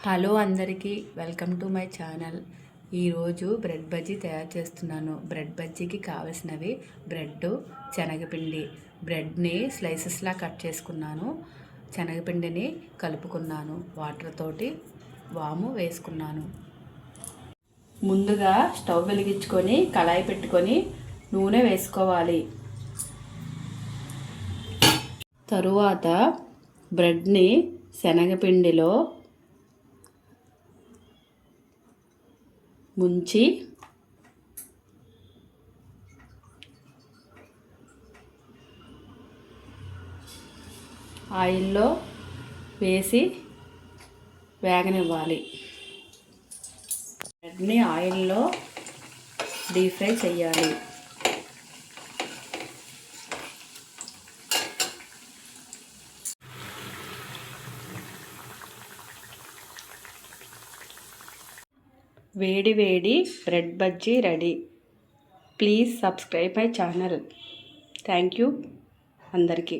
Hello అందరికీ welcome to my channel. ఈరోజు bread bajji తయారు చేస్తున్నాను. బ్రెడ్ బజ్జీకి కావలసినవి బ్రెడ్, శనగపిండి. బ్రెడ్ని స్లైసెస్లా కట్ చేసుకున్నాను. శనగపిండిని కలుపుకున్నాను. వాటర్ తోటి వాము వేసుకున్నాను. ముందుగా స్టవ్ వెలిగించుకొని కళాయి పెట్టుకొని నూనె వేసుకోవాలి. తరువాత బ్రెడ్ని శనగపిండిలో ముంచి ఆయిల్లో వేసి వేగనివ్వాలి. బ్రెడ్ని ఆయిల్లో డీప్ ఫ్రై చేయాలి. వేడి వేడి bread bajji ready. Please subscribe my channel. Thank you అందరికీ.